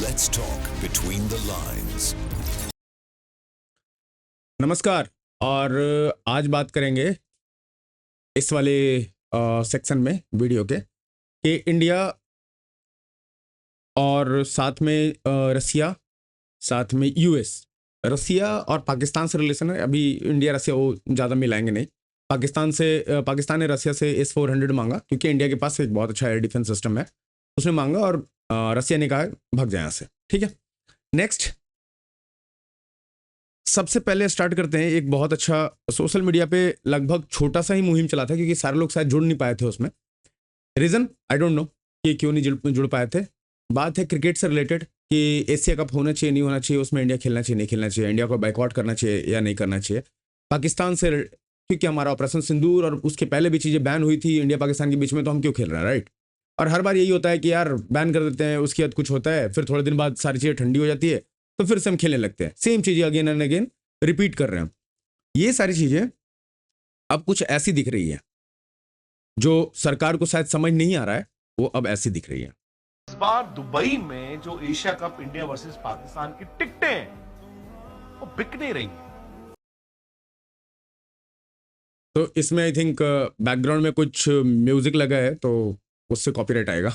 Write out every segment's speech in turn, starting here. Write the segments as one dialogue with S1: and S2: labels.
S1: Let's talk between the lines.
S2: नमस्कार। और आज बात करेंगे इस वाले सेक्शन में वीडियो के कि इंडिया और साथ में रसिया, साथ में यूएस। रसिया और पाकिस्तान से रिलेशन है। अभी इंडिया रसिया वो ज़्यादा मिलाएंगे नहीं। पाकिस्तान ने रसिया से S-400 मांगा क्योंकि इंडिया के पास एक बहुत अच्छा एयर डिफेंस सिस्टम है, उसने मांगा और रसिया ने कहा भाग जाए यहाँ से। ठीक है, नेक्स्ट सबसे पहले स्टार्ट करते हैं। एक बहुत अच्छा सोशल मीडिया पे लगभग छोटा सा ही मुहिम चला था क्योंकि सारे लोग शायद जुड़ नहीं पाए थे उसमें। रीज़न आई डोंट नो कि क्यों नहीं जुड़ पाए थे। बात है क्रिकेट से रिलेटेड कि एशिया कप होना चाहिए नहीं होना चाहिए, उसमें इंडिया खेलना चाहिए नहीं खेलना चाहिए, इंडिया को बाइकआउट करना चाहिए या नहीं करना चाहिए। पाकिस्तान से क्योंकि हमारा ऑपरेशन सिंदूर और उसके पहले भी चीज़ें बैन हुई थी इंडिया पाकिस्तान के बीच में, तो हम क्यों खेल रहे हैं, राइट। और हर बार यही होता है कि यार बैन कर देते हैं, उसके बाद कुछ होता है, फिर थोड़े दिन बाद सारी चीज़ें ठंडी हो जाती है, तो फिर से हम खेलने लगते हैं, सेम चीज़ें अगेन एंड अगेन रिपीट कर रहे हैं। ये सारी चीज़ें अब कुछ ऐसी दिख रही है जो सरकार को शायद समझ नहीं आ रहा है, वो अब ऐसी दिख रही है।
S3: इस बार दुबई में जो Asia cup India versus Pakistan की टिकटें हैं वो बिक नहीं रही।
S2: तो इसमें आई थिंक बैकग्राउंड में कुछ म्यूजिक लगा है तो उससे कॉपीराइट आएगा।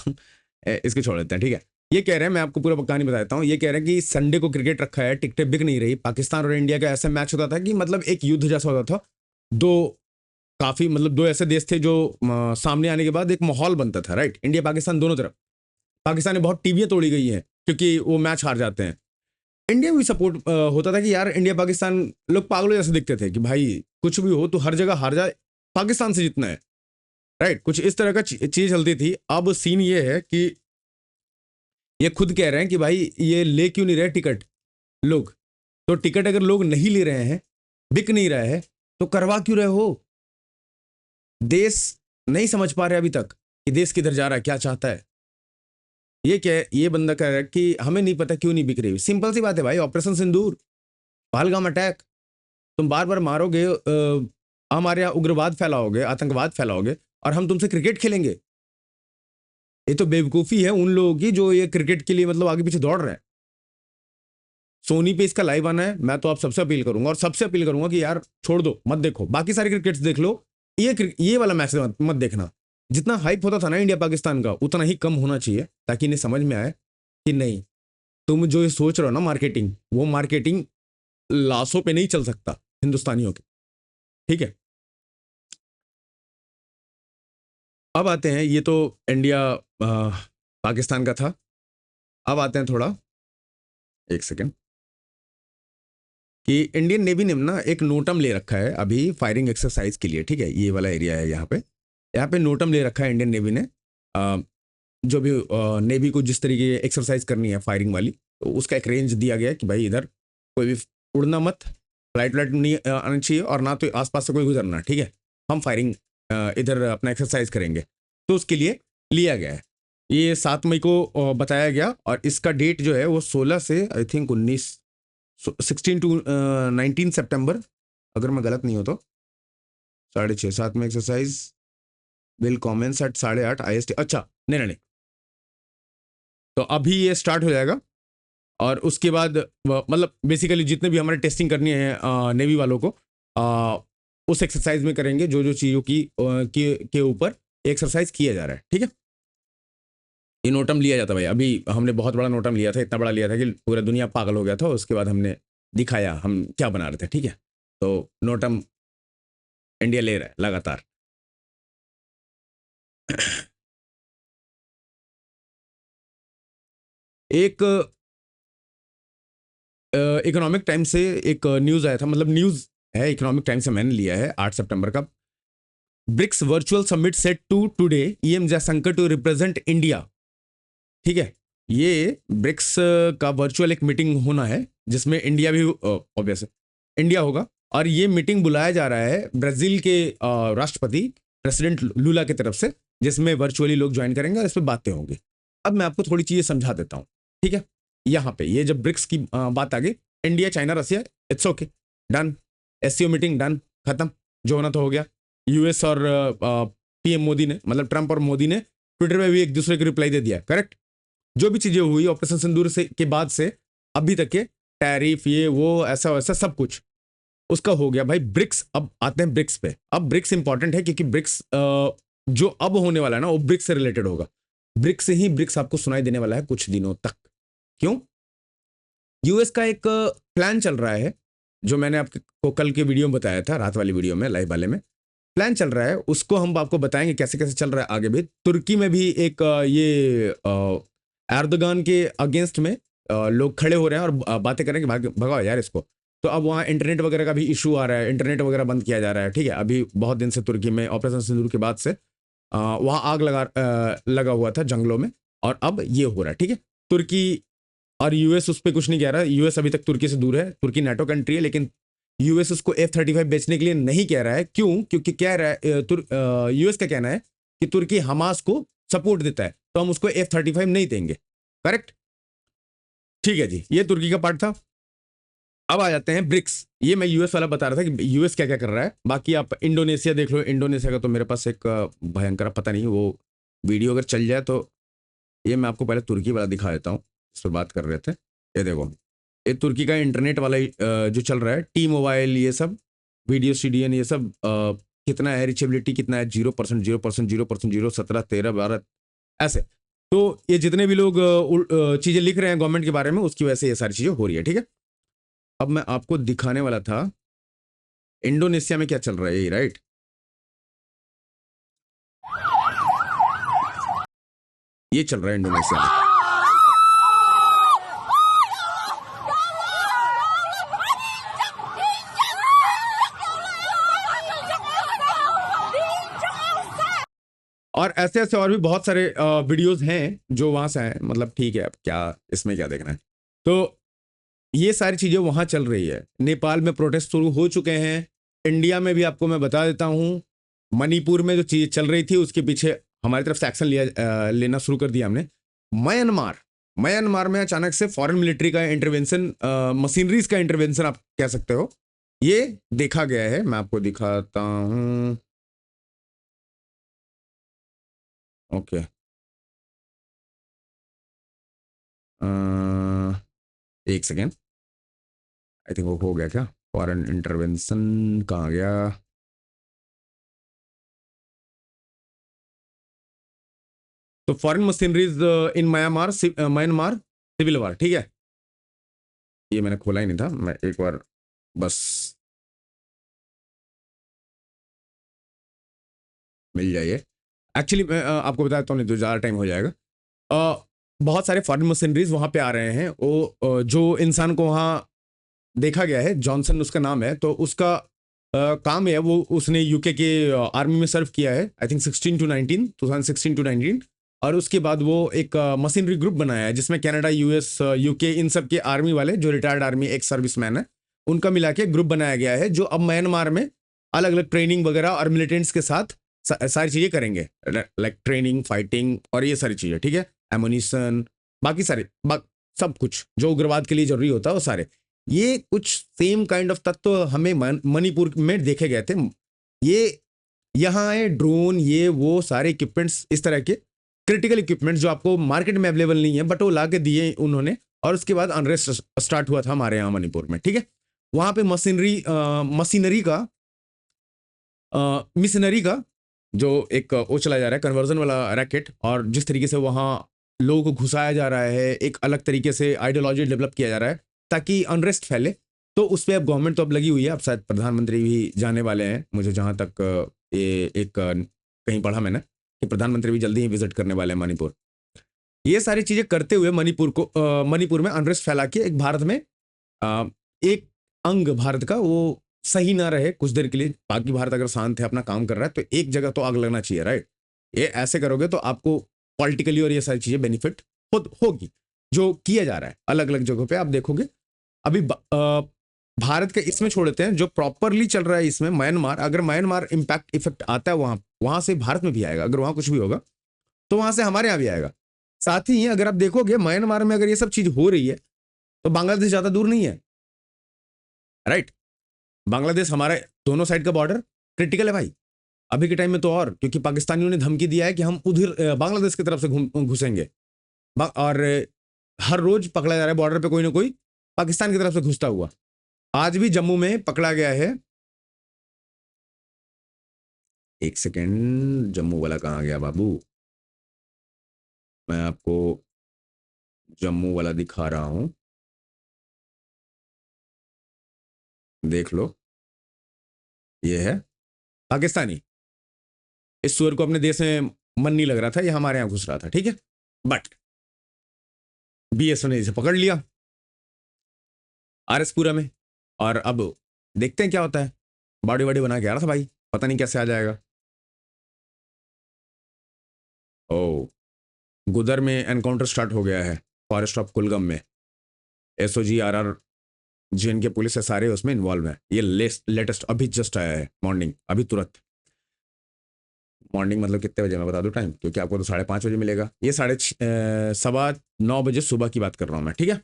S2: इसके छोड़ देते हैं, ठीक है। ये कह रहे हैं, मैं आपको पूरा कहानी बताता हूँ। ये कह रहे हैं कि संडे को क्रिकेट रखा है, टिकटें बिक नहीं रही। पाकिस्तान और इंडिया का ऐसा मैच होता था कि मतलब एक युद्ध जैसा होता था। दो ऐसे देश थे जो सामने आने के बाद एक माहौल बनता था, राइट। इंडिया पाकिस्तान दोनों तरफ। पाकिस्तान में बहुत टीवियां तोड़ी गई हैं क्योंकि वो मैच हार जाते हैं। इंडिया में भी सपोर्ट होता था कि यार इंडिया पाकिस्तान लोग पागलों जैसे दिखते थे कि भाई कुछ भी हो तो हर जगह हार जाए, पाकिस्तान से जीतना है, राइट। कुछ इस तरह का चीज चलती थी। अब सीन ये है कि ये खुद कह रहे हैं कि भाई ये ले क्यों नहीं रहे टिकट लोग। तो टिकट अगर लोग नहीं ले रहे हैं, बिक नहीं रहा है, तो करवा क्यों रहे हो। देश नहीं समझ पा रहे अभी तक कि देश किधर जा रहा है, क्या चाहता है। ये बंदा कह रहा है कि हमें नहीं पता क्यों नहीं बिक रही। सिंपल सी बात है भाई, ऑपरेशन सिंदूर, पहलगाम अटैक, तुम बार बार मारोगे, हमारे यहाँ उग्रवाद फैलाओगे, आतंकवाद फैलाओगे, और हम तुमसे क्रिकेट खेलेंगे। ये तो बेवकूफ़ी है उन लोगों की जो ये क्रिकेट के लिए मतलब आगे पीछे दौड़ रहे हैं। सोनी पे इसका लाइव आना है। मैं तो आप सबसे अपील करूंगा और सबसे अपील करूंगा कि यार छोड़ दो, मत देखो, बाकी सारे क्रिकेट्स देख लो, ये वाला मैच मत देखना। जितना हाइप होता था ना इंडिया पाकिस्तान का, उतना ही कम होना चाहिए, ताकि इन्हें समझ में आए कि नहीं, तुम जो ये सोच रहे हो ना मार्केटिंग, वो मार्केटिंग लाशों पे नहीं चल सकता हिंदुस्तानियों के, ठीक है। अब आते हैं, ये तो इंडिया पाकिस्तान का था। अब आते हैं थोड़ा, एक सेकेंड, कि इंडियन नेवी ने ना एक नोटम ले रखा है अभी फायरिंग एक्सरसाइज के लिए, ठीक है। ये वाला एरिया है, यहाँ पे नोटम ले रखा है इंडियन नेवी ने। जो भी नेवी को जिस तरीके की एक्सरसाइज करनी है फायरिंग वाली, तो उसका एक रेंज दिया गया है कि भाई इधर कोई भी उड़ना मत, फ्लाइट नहीं आना चाहिए, और ना तो आसपास से कोई गुजरना, ठीक है। हम फायरिंग इधर अपना एक्सरसाइज करेंगे, तो उसके लिए लिया गया है। ये 7 मई को बताया गया, और इसका डेट जो है वो 16 से आई थिंक 16 टू 19 सितंबर, अगर मैं गलत नहीं हो तो। 6:30 7 में exercise will commence at 8:30 IST। अच्छा नहीं, तो अभी ये स्टार्ट हो जाएगा, और उसके बाद मतलब बेसिकली जितने भी हमारे टेस्टिंग करनी है नेवी वालों को, उस एक्सरसाइज में करेंगे जो चीज़ों के ऊपर एक्सरसाइज किया जा रहा है, ठीक है। ये नोटम लिया जाता भाई। अभी हमने बहुत बड़ा नोटम लिया था, इतना बड़ा लिया था कि पूरा दुनिया पागल हो गया था। उसके बाद हमने दिखाया हम क्या बना रहे थे, ठीक है। तो नोटम इंडिया ले रहा है लगातार। एक इकोनॉमिक टाइम से एक न्यूज़ आया था, मतलब न्यूज़ है, इकोनॉमिक टाइम से मैंने लिया है, 8 सितंबर का। BRICS virtual summit set to today, EM Jaishankar to represent India, ठीक है। ये ब्रिक्स का वर्चुअल एक मीटिंग होना है जिसमें इंडिया भी ऑब्वियस इंडिया होगा, और ये मीटिंग बुलाया जा रहा है ब्राज़ील के राष्ट्रपति प्रेसिडेंट लूला की तरफ से, जिसमें वर्चुअली लोग ज्वाइन करेंगे और इस पर बातें होंगी। अब मैं आपको थोड़ी चीज़ें समझा देता हूँ, ठीक है। यहाँ पे ये जब ब्रिक्स की बात आ गई, India China Russia, it's okay, done. SCO meeting done, खत्म, जो होना तो हो गया। US और PM मोदी ने, मतलब ट्रंप और मोदी ने ट्विटर पे भी एक दूसरे को रिप्लाई दे दिया, करेक्ट। जो भी चीजें हुई ऑपरेशन सिंदूर से के बाद से अभी तक के टैरिफ ये वो ऐसा वैसा सब कुछ उसका हो गया भाई। ब्रिक्स, अब आते हैं ब्रिक्स पे। अब ब्रिक्स इंपॉर्टेंट है क्योंकि ब्रिक्स जो अब होने वाला है ना वो ब्रिक्स से रिलेटेड होगा। ब्रिक्स से ही ब्रिक्स आपको सुनाई देने वाला है कुछ दिनों तक। क्यों? यूएस का एक प्लान चल रहा है जो मैंने आपको कल के वीडियो में बताया था, रात वाली वीडियो में, लाइव वाले में प्लान चल रहा है, उसको हम आपको बताएंगे कैसे कैसे चल रहा है आगे भी। तुर्की में भी एक ये एर्दोगान के अगेंस्ट में लोग खड़े हो रहे हैं और बातें करें कि भगाओ यार इसको। तो अब वहाँ इंटरनेट वगैरह का भी इशू आ रहा है, इंटरनेट वगैरह बंद किया जा रहा है। ठीक है, अभी बहुत दिन से तुर्की में ऑपरेशन सिंदूर के बाद से वहाँ आग लगा हुआ था जंगलों में, और अब ये हो रहा है। ठीक है, तुर्की और यूएस उस पर कुछ नहीं कह रहा। यूएस अभी तक तुर्की से दूर है, तुर्की नाटो कंट्री है, लेकिन यूएस उसको F-35 बेचने के लिए नहीं कह रहा है। क्यों? क्योंकि कह रहा है यूएस का कहना है कि तुर्की हमास को सपोर्ट देता है, तो हम उसको F-35 नहीं देंगे। करेक्ट? ठीक है जी, ये तुर्की का पार्ट था। अब आ जाते हैं ब्रिक्स। ये मैं यूएस वाला बता रहा था कि यूएस क्या क्या कर रहा है। बाकी आप इंडोनेशिया देख लो। इंडोनेशिया का तो मेरे पास एक भयंकर, पता नहीं वो वीडियो अगर चल जाए तो। ये मैं आपको पहले तुर्की वाला दिखा देता हूँ, इस पर बात कर रहे थे। ये देखो, ये तुर्की का इंटरनेट वाला जो चल रहा है, टी मोबाइल, ये सब वीडियो CDN, ये सब कितना है रिचेबिलिटी, कितना है 0%, 0%, 0%, 0, 17, 13, 12 ऐसे। तो ये जितने भी लोग चीज़ें लिख रहे हैं गवर्नमेंट के बारे में, उसकी वजह से ये सारी चीज़ें हो रही है। ठीक है, अब मैं आपको दिखाने वाला था इंडोनेशिया में क्या चल रहा है, यही राइट। ये चल रहा है इंडोनेशिया में। और ऐसे ऐसे और भी बहुत सारे वीडियोस हैं जो वहां से आए। मतलब ठीक है, अब क्या इसमें क्या देखना है। तो ये सारी चीजें वहां चल रही है। नेपाल में प्रोटेस्ट शुरू हो चुके हैं। इंडिया में भी आपको मैं बता देता हूँ, मणिपुर में जो चीज चल रही थी उसके पीछे हमारी तरफ से एक्शन लेना शुरू कर दिया हमने। म्यांमार में अचानक से फॉरेन मिलिट्री का इंटरवेंशन, मशीनरीज का इंटरवेंशन आप कह सकते हो, ये देखा गया है। मैं आपको दिखाता हूँ। ओके, एक सेकेंड, आई थिंक वो हो गया क्या? फॉरेन इंटरवेंशन कहाँ गया? तो foreign machineries in Myanmar civil war. ठीक है, ये मैंने खोला ही नहीं था, मैं एक बार बस मिल जाइए। एक्चुअली मैं आपको बताता हूँ, नहीं तो ज़्यादा टाइम हो जाएगा। बहुत सारे फॉरेन मशीनरीज वहाँ पे आ रहे हैं। वो जो इंसान को वहाँ देखा गया है, जॉनसन उसका नाम है, तो उसका काम है, वो उसने यूके के आर्मी में सर्व किया है, आई थिंक 2016 to 19। और उसके बाद वो एक मशीनरी ग्रुप बनाया है जिसमें कनाडा, यूएस, यूके, इन सब के आर्मी वाले जो रिटायर्ड आर्मी एक्स सर्विसमैन है, उनका मिला के ग्रुप बनाया गया है, जो अब म्यांमार में अलग अलग ट्रेनिंग वगैरह और मिलिटेंट्स के साथ सारी चीज़ें करेंगे, लाइक ट्रेनिंग, फाइटिंग और ये सारी चीज़ें। ठीक है, एमुनिशन, बाकी सारे सब कुछ जो उग्रवाद के लिए जरूरी होता है वो सारे। ये कुछ सेम काइंड ऑफ तत्व हमें मणिपुर में देखे गए थे। ये यहाँ आए ड्रोन, ये वो सारे इक्विपमेंट्स, इस तरह के क्रिटिकल इक्विपमेंट्स जो आपको मार्केट में अवेलेबल नहीं है, बट वो ला के दिए उन्होंने। और उसके बाद अनरेस्ट स्टार्ट हुआ था हमारे यहाँ मणिपुर में। ठीक है, वहाँ पे मिशनरी का जो एक वो चला जा रहा है, कन्वर्जन वाला रैकेट, और जिस तरीके से वहाँ लोगों को घुसाया जा रहा है, एक अलग तरीके से आइडियोलॉजी डेवलप किया जा रहा है ताकि अनरेस्ट फैले, तो उस पर अब गवर्नमेंट तो अब लगी हुई है। अब शायद प्रधानमंत्री भी जाने वाले हैं, मुझे जहाँ तक ये एक कहीं पढ़ा मैंने कि प्रधानमंत्री भी जल्दी ही विजिट करने वाले हैं मणिपुर। ये सारी चीज़ें करते हुए मणिपुर में अनरेस्ट फैला के एक भारत में एक अंग भारत का वो सही ना रहे कुछ देर के लिए। बाकी भारत अगर शांत है, अपना काम कर रहा है, तो एक जगह तो आग लगना चाहिए, राइट। ये ऐसे करोगे तो आपको पॉलिटिकली और ये सारी चीज़ें बेनिफिट होगी, जो किया जा रहा है अलग अलग जगहों पे। आप देखोगे अभी भारत के इसमें छोड़ देते हैं, जो प्रॉपरली चल रहा है इसमें म्यांमार। अगर म्यांमार इम्पैक्ट इफेक्ट आता है वहाँ से भारत में भी आएगा। अगर वहाँ कुछ भी होगा तो वहाँ से हमारे यहाँ भी आएगा। साथ ही अगर आप देखोगे म्यांमार में अगर ये सब चीज़ हो रही है तो बांग्लादेश ज़्यादा दूर नहीं है, राइट। बांग्लादेश हमारा दोनों साइड का बॉर्डर क्रिटिकल है भाई अभी के टाइम में तो। और क्योंकि पाकिस्तानियों ने धमकी दिया है कि हम उधर बांग्लादेश की तरफ से घुसेंगे, और हर रोज पकड़ा जा रहा है बॉर्डर पे कोई ना कोई पाकिस्तान की तरफ से घुसता हुआ। आज भी जम्मू में पकड़ा गया है, एक सेकेंड, जम्मू वाला कहाँ गया बाबू, मैं आपको जम्मू वाला दिखा रहा हूं, देख लो, ये है पाकिस्तानी। इस सुअर को अपने देश में मन नहीं लग रहा था, ये हमारे यहाँ घुस रहा था, ठीक है, बट बीएसएफ ने इसे पकड़ लिया आरएसपुरा में, और अब देखते हैं क्या होता है। बॉडी बॉडी बना के आ रहा था भाई, पता नहीं कैसे आ जाएगा। ओ, गुदर में एनकाउंटर स्टार्ट हो गया है, फॉरेस्ट ऑफ कुलगम में। एसओजी आरआर जेएनके पुलिस है सारे उसमें इन्वॉल्व है। ये लेटेस्ट अभी जस्ट आया है, मॉर्निंग, अभी तुरंत। मॉर्निंग मतलब कितने बजे मैं बता दूं टाइम, क्योंकि आपको तो 5:30 बजे मिलेगा। ये 9:15 बजे सुबह की बात कर रहा हूँ मैं, ठीक है।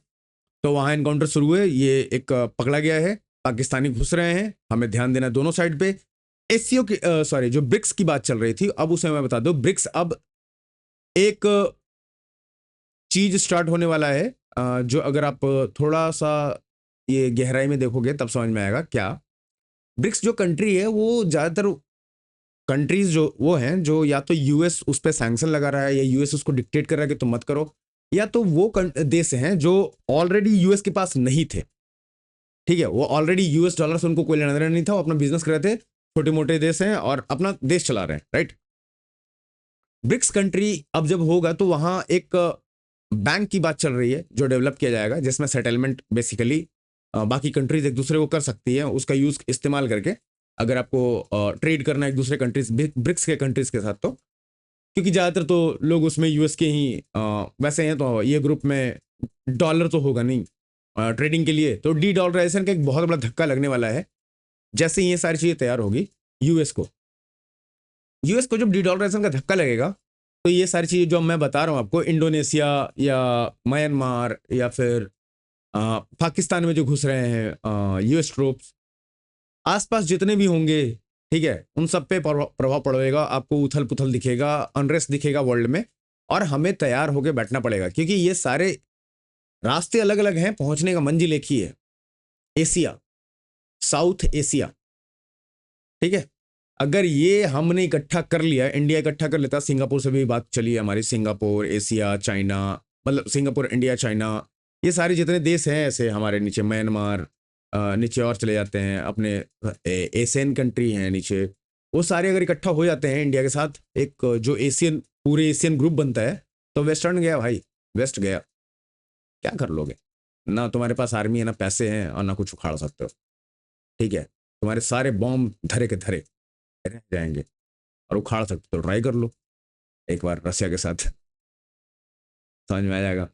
S2: तो वहाँ एनकाउंटर शुरू हुए, ये एक पकड़ा गया है, पाकिस्तानी घुस रहे हैं, हमें ध्यान देना दोनों साइड पे। एससीओ की सॉरी जो ब्रिक्स की बात चल रही थी, अब उसे मैं बता दूं, ब्रिक्स अब एक चीज स्टार्ट होने वाला है, जो अगर आप थोड़ा सा ये गहराई में देखोगे तब समझ में आएगा क्या। ब्रिक्स जो कंट्री है वो ज़्यादातर कंट्रीज जो वो हैं जो या तो यूएस उस पर सैंक्शन लगा रहा है, या यूएस उसको डिक्टेट कर रहा है कि तुम मत करो, या तो वो देश हैं जो ऑलरेडी यूएस के पास नहीं थे, ठीक है, वो ऑलरेडी यूएस डॉलर से उनको कोई लेना देना नहीं था, वो अपना बिजनेस कर रहे थे, छोटे मोटे देश हैं और अपना देश चला रहे हैं, राइट। ब्रिक्स कंट्री अब जब होगा तो वहां एक बैंक की बात चल रही है जो डेवलप किया जाएगा, जिसमें सेटलमेंट बेसिकली बाकी कंट्रीज एक दूसरे को कर सकती है, उसका यूज इस्तेमाल करके, अगर आपको ट्रेड करना है एक दूसरे कंट्रीज, ब्रिक्स के कंट्रीज के साथ, तो क्योंकि ज़्यादातर तो लोग उसमें यूएस के ही वैसे हैं, तो ये ग्रुप में डॉलर तो होगा नहीं ट्रेडिंग के लिए, तो डी डॉलराइजेशन का एक बहुत बड़ा धक्का लगने वाला है जैसे ही ये सारी चीज़ें तैयार होगी। यूएस को जब डी डॉलराइजेशन का धक्का लगेगा तो ये सारी चीज़ें जो मैं बता रहा हूँ आपको, इंडोनेशिया या म्यांमार या फिर पाकिस्तान में जो घुस रहे हैं यूएस ट्रूप्स, आसपास जितने भी होंगे, ठीक है, उन सब पे प्रभाव पड़ेगा, आपको उथल पुथल दिखेगा, अनरेस्ट दिखेगा वर्ल्ड में, और हमें तैयार होकर बैठना पड़ेगा, क्योंकि ये सारे रास्ते अलग अलग हैं, पहुंचने का मंजिल एक ही है, एशिया, साउथ एशिया, ठीक है। अगर ये हमने इकट्ठा कर लिया, इंडिया इकट्ठा कर लेता, सिंगापुर से भी बात चली है हमारी, सिंगापुर, एशिया, चाइना, मतलब सिंगापुर, इंडिया, चाइना, ये सारे जितने देश हैं ऐसे हमारे नीचे, म्यांमार, नीचे और चले जाते हैं अपने एशियन कंट्री हैं नीचे, वो सारे अगर इकट्ठा हो जाते हैं इंडिया के साथ, एक जो एशियन, पूरे एशियन ग्रुप बनता है, तो वेस्टर्न गया भाई, वेस्ट गया। क्या कर लोगे, ना तुम्हारे पास आर्मी है, ना पैसे हैं, और ना कुछ उखाड़ सकते हो, ठीक है। तुम्हारे सारे बॉम्ब धरे के धरे रह जाएंगे, और उखाड़ सकते हो तो ट्राई कर लो एक बार रसिया के साथ, समझ में आ जाएगा।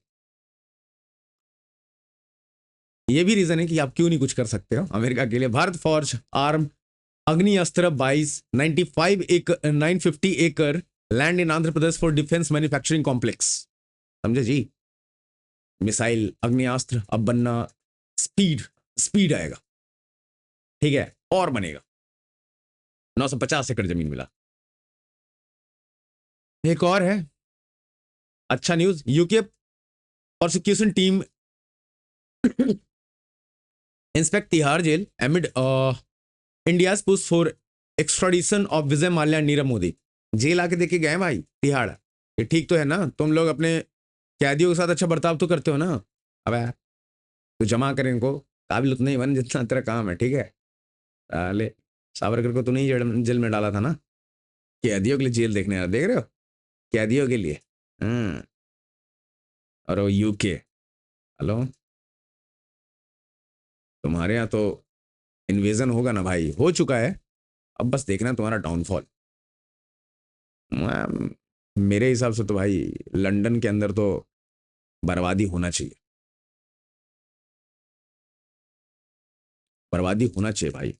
S2: ये भी रीजन है कि आप क्यों नहीं कुछ कर सकते हो अमेरिका के लिए। भारत फॉर्ज आर्म अग्नि अस्त्र 950 एकड़ land in Andhra Pradesh for defence manufacturing complex, समझे जी। मिसाइल अग्नियास्त्र अब बनना, स्पीड आएगा, ठीक है, और बनेगा। 950 एकड़ जमीन मिला। एक और है अच्छा news, UK prosecution team inspect Tihar jail amid India's push for extradition of Vijay Mallya and Nirav Modi. Jail आके देखे गए भाई तिहाड़, ये ठीक तो है ना, तुम लोग अपने कैदियों के साथ अच्छा बर्ताव तो करते हो ना, अब यार तो जमा करें इनको, काबिल उतना ही बन जितना तेरा काम है, ठीक है। अले सावरकर को तो नहीं जेल में डाला था ना, कैदियों के लिए जेल देखने आ, देख रहे हो, कैदियों के लिए। और वो यूके, हेलो, तुम्हारे यहाँ तो इन्वेजन होगा ना भाई, हो चुका है, अब बस देखना तुम्हारा डाउनफॉल। मेरे हिसाब से तो भाई लंदन के अंदर तो बर्बादी होना चाहिए, बर्बादी होना चाहिए भाई।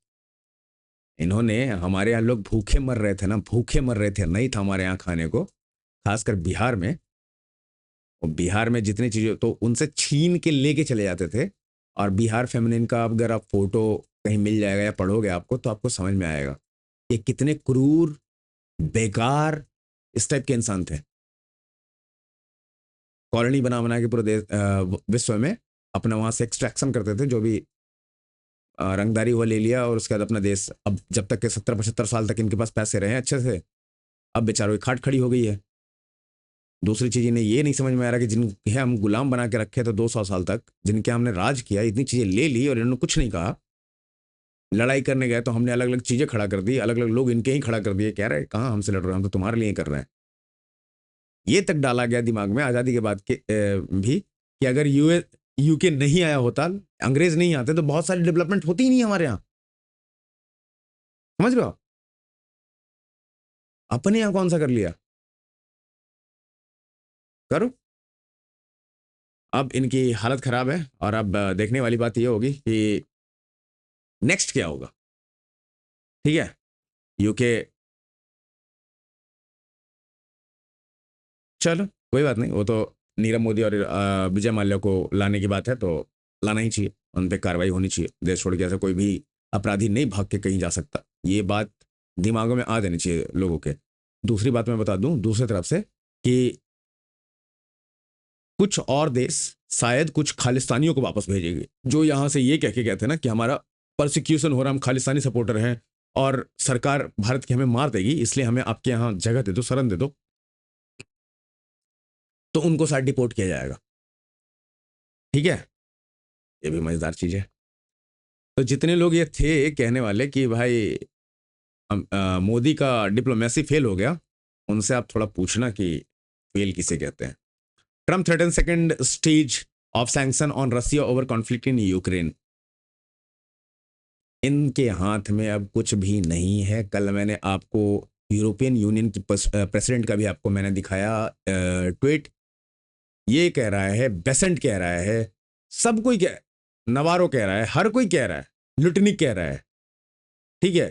S2: इन्होंने, हमारे यहाँ लोग भूखे मर रहे थे ना, भूखे मर रहे थे, नहीं था हमारे यहाँ खाने को, खासकर बिहार में। और बिहार में जितनी चीज़ें तो उनसे छीन के लेके चले जाते थे। और बिहार फेमिनिन का अगर आप फोटो कहीं मिल जाएगा या पढ़ोगे आपको, तो आपको समझ में आएगा ये कितने क्रूर, बेकार, इस टाइप के इंसान थे। कॉलोनी बना बना के पूरे विश्व में अपना वहाँ से एक्सट्रैक्शन करते थे, जो भी रंगदारी हुआ ले लिया, और उसके बाद अपना देश अब जब तक के 70-75 साल तक इनके पास पैसे रहे अच्छे से, अब बेचारों की खाट खड़ी हो गई है। दूसरी चीज़ इन्हें ये नहीं समझ में आ रहा कि जिनके हम गुलाम बना के रखे थे 200 साल तक, जिनके हमने राज किया, इतनी चीज़ें ले ली और इन्होंने कुछ नहीं कहा। लड़ाई करने गए तो हमने अलग अलग चीज़ें खड़ा कर दी, अलग अलग लोग इनके ही खड़ा कर दिए, कह रहे कहाँ हमसे लड़ रहे हैं, हम तो तुम्हारे लिए कर रहे हैं। ये तक डाला गया दिमाग में आज़ादी के बाद के भी कि अगर यूके नहीं आया होता, अंग्रेज नहीं आते, तो बहुत सारी डेवलपमेंट होती ही नहीं हमारे यहाँ। समझ रहे हो? अपने यहाँ कौन सा कर लिया, करो। अब इनकी हालत खराब है, और अब देखने वाली बात ये होगी कि नेक्स्ट क्या होगा। ठीक है, यूके, चलो कोई बात नहीं, वो तो नीरव मोदी और विजय माल्या को लाने की बात है, तो लाना ही चाहिए, उन पर कार्रवाई होनी चाहिए। देश छोड़ के ऐसा कोई भी अपराधी नहीं भाग के कहीं जा सकता, ये बात दिमागों में आ जानी चाहिए लोगों के। दूसरी बात मैं बता दूं दूसरी तरफ से कि कुछ और देश शायद कुछ खालिस्तानियों को वापस भेजेंगे, जो यहाँ से ये कह के गए थे ना कि हमारा परसिक्यूशन हो रहा, हम खालिस्तानी सपोर्टर हैं और सरकार भारत की हमें मार देगी, इसलिए हमें आपके यहाँ जगह दे दो, शरण दे दो, तो उनको शायद डिपोर्ट किया जाएगा। ठीक है, ये भी मजेदार चीज है। तो जितने लोग ये थे कहने वाले कि भाई मोदी का डिप्लोमेसी फेल हो गया, उनसे आप थोड़ा पूछना कि फेल किसे कहते हैं। Trump threaten second stage of sanction on Russia over conflict in Ukraine. इनके हाथ में अब कुछ भी नहीं है। कल मैंने आपको यूरोपियन यूनियन के प्रेसिडेंट का भी आपको मैंने दिखाया ट्वीट। ये कह रहा है, बेसेंट कह रहा है, सब कोई कह, नवारो कह रहा है, हर कोई कह रहा है, लुटनिक कह रहा है, ठीक है,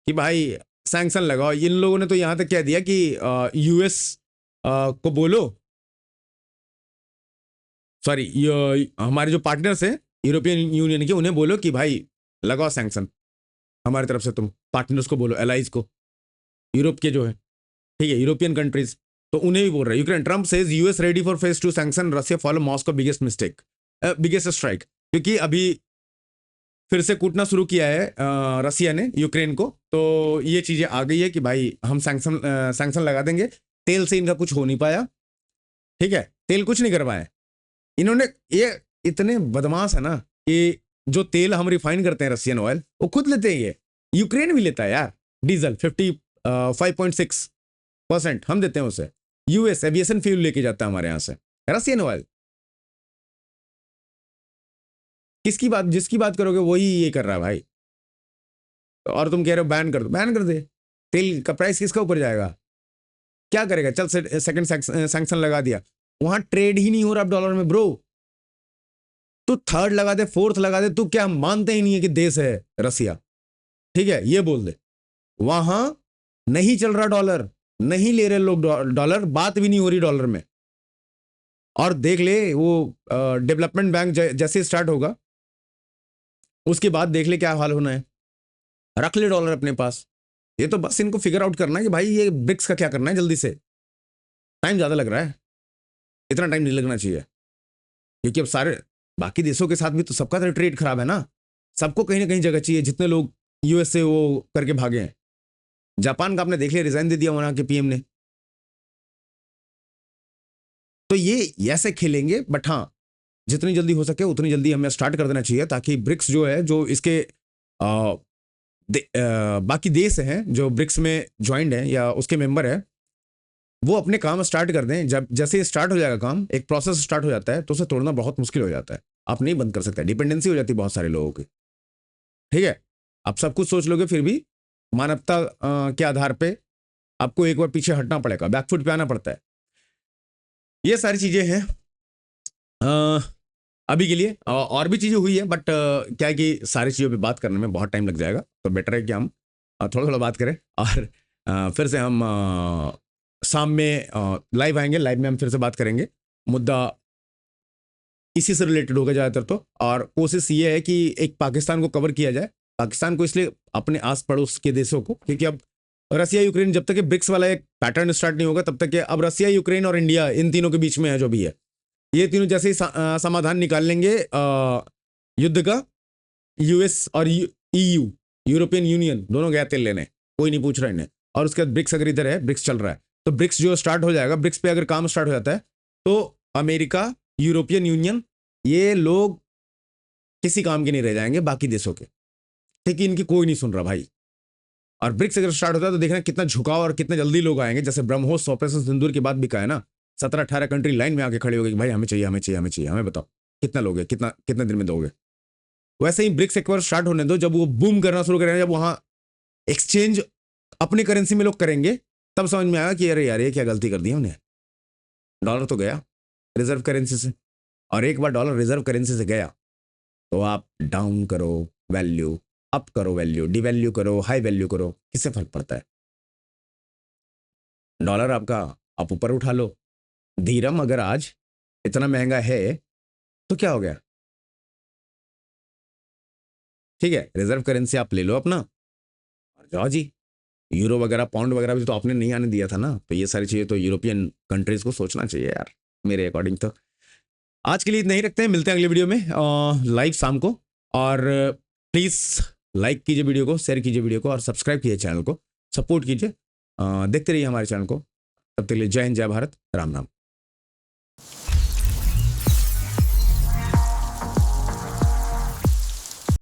S2: कि भाई सैंक्शन लगाओ। इन लोगों ने तो यहां तक कह दिया कि यूएस को बोलो, सॉरी हमारे जो पार्टनर्स हैं यूरोपियन यूनियन के, उन्हें बोलो कि भाई लगाओ सैंक्शन हमारी तरफ से, तुम पार्टनर्स को बोलो, एलाइज को, यूरोप के जो है, ठीक है, यूरोपियन कंट्रीज, तो उन्हें भी बोल रहा है। Ukraine, Trump says US ready for phase 2 sanction, Russia follow Moscow biggest mistake, biggest strike. क्योंकि अभी फिर से कूटना शुरू किया है रसिया ने यूक्रेन को, तो ये चीजें आ गई है कि भाई हम सैंक्शन लगा देंगे। तेल से इनका कुछ हो नहीं पाया, ठीक है, तेल कुछ नहीं कर पाए इन्होंने। ये इतने बदमाश है ना कि जो तेल हम रिफाइन करते हैं रशियन ऑयल, वो खुद लेते हैं, ये यूक्रेन भी लेता है यार। डीजल 55.6% हम देते हैं उसे। यूएस एविएशन फ्यूल लेके जाता है हमारे यहां से, रशियन ऑयल। किसकी बात, जिसकी बात करोगे वही ये कर रहा है भाई। और तुम कह रहे हो बैन कर दो, बैन कर दे, तेल का प्राइस किसका ऊपर जाएगा, क्या करेगा? चल सेकंड सैंक्शन लगा दिया, वहां ट्रेड ही नहीं हो रहा डॉलर में ब्रो, तू थर्ड लगा दे, फोर्थ लगा दे, तू क्या मानते ही नहीं है कि देश है रसिया, ठीक है, ये बोल दे। वहां नहीं चल रहा डॉलर, नहीं ले रहे लोग डॉलर, बात भी नहीं हो रही डॉलर में। और देख ले वो डेवलपमेंट बैंक जैसे स्टार्ट होगा उसके बाद देख ले क्या हाल होना है। रख ले डॉलर अपने पास। ये तो बस इनको फिगर आउट करना है कि भाई ये ब्रिक्स का क्या करना है जल्दी से। टाइम ज्यादा लग रहा है, इतना टाइम नहीं लगना चाहिए, क्योंकि अब सारे बाकी देशों के साथ भी तो सबका तो ट्रेड खराब है ना, सबको कहीं ना कहीं जगह चाहिए। जितने लोग यूएस से वो करके भागे हैं, जापान का आपने देख लिया, रिजाइन दे दिया वहां के पीएम ने। तो ये ऐसे खेलेंगे, बट हाँ जितनी जल्दी हो सके उतनी जल्दी हमें स्टार्ट कर देना चाहिए, ताकि ब्रिक्स जो है, जो इसके बाकी देश हैं जो ब्रिक्स में ज्वाइंट हैं या उसके मेंबर है, वो अपने काम स्टार्ट कर दें। जब जैसे स्टार्ट हो जाएगा काम, एक प्रोसेस स्टार्ट हो जाता है, तो उसे तोड़ना बहुत मुश्किल हो जाता है। आप नहीं बंद कर सकते, डिपेंडेंसी हो जाती है बहुत सारे लोगों की, ठीक है। आप सब कुछ सोच लोगे, फिर भी मानवता के आधार पे आपको एक बार पीछे हटना पड़ेगा, बैकफुट पे आना पड़ता है। ये सारी चीजें हैं अभी के लिए। और भी चीजें हुई है, बट क्या है कि सारी चीजों पे बात करने में बहुत टाइम लग जाएगा, तो बेटर है कि हम थोड़ा थोड़ा बात करें। और फिर से हम शाम में लाइव आएंगे, लाइव में हम फिर से बात करेंगे। मुद्दा इसी से रिलेटेड होगा ज़्यादातर तो, और कोशिश ये है कि एक पाकिस्तान को कवर किया जाए। पाकिस्तान को इसलिए, अपने आस पड़ोस के देशों को, क्योंकि अब रसिया यूक्रेन, जब तक कि ब्रिक्स वाला एक पैटर्न स्टार्ट नहीं होगा तब तक कि अब रसिया यूक्रेन और इंडिया इन तीनों के बीच में है जो भी है, ये तीनों जैसे ही समाधान निकाल लेंगे युद्ध का, यूएस और ईयू यूरोपियन यूनियन दोनों गया तेल लेने, कोई नहीं पूछ रहा इन्हें, और उसके बाद ब्रिक्स अगर इधर है, ब्रिक्स चल रहा है, तो ब्रिक्स जो स्टार्ट हो जाएगा, ब्रिक्स पे अगर काम स्टार्ट हो जाता है तो अमेरिका, यूरोपियन यूनियन, ये लोग किसी काम के नहीं रह जाएंगे बाकी देशों के, ठीक है, इनकी कोई नहीं सुन रहा भाई। और ब्रिक्स अगर स्टार्ट होता है तो देखना कितना झुकाव और कितने जल्दी लोग आएंगे, जैसे ब्रह्मोस ऑपरेशन सिंदूर की बात भी कहा है ना, 17-18 कंट्री लाइन में आके खड़े हो गए कि भाई हमें चाहिए, हमें चाहिए, हमें चाहिए, हमें बताओ कितना लोगे, कितना दिन में दोगे। वैसे ही ब्रिक्स एक बार स्टार्ट होने दो, जब वो बूम करना शुरू करेंगे, जब वहां एक्सचेंज अपनी करेंसी में लोग करेंगे, तब समझ में आएगा कि अरे यार ये क्या गलती कर दी हमने, डॉलर तो गया रिजर्व करेंसी से, और एक बार डॉलर रिजर्व करेंसी से गया तो आप डाउन करो वैल्यू, अप करो वैल्यू, डिवैल्यू करो, हाई वैल्यू करो, किससे फर्क पड़ता है। डॉलर आपका आप ऊपर उठा लो, धीरम अगर आज इतना महंगा है तो क्या हो गया, ठीक है, रिजर्व करेंसी आप ले लो अपना और जाओ जी। यूरो वगैरह पाउंड वगैरह भी तो आपने नहीं आने दिया था ना, तो ये सारी चीज़ें तो यूरोपियन कंट्रीज को सोचना चाहिए यार, मेरे अकॉर्डिंग तो। आज के लिए इतना ही रखते हैं, मिलते हैं अगले वीडियो में लाइव शाम को, और प्लीज़ लाइक कीजिए वीडियो को, शेयर कीजिए वीडियो को, और सब्सक्राइब कीजिए चैनल को, सपोर्ट कीजिए, देखते रहिए हमारे चैनल को। तब तक के लिए जय हिंद, जय भारत, राम राम।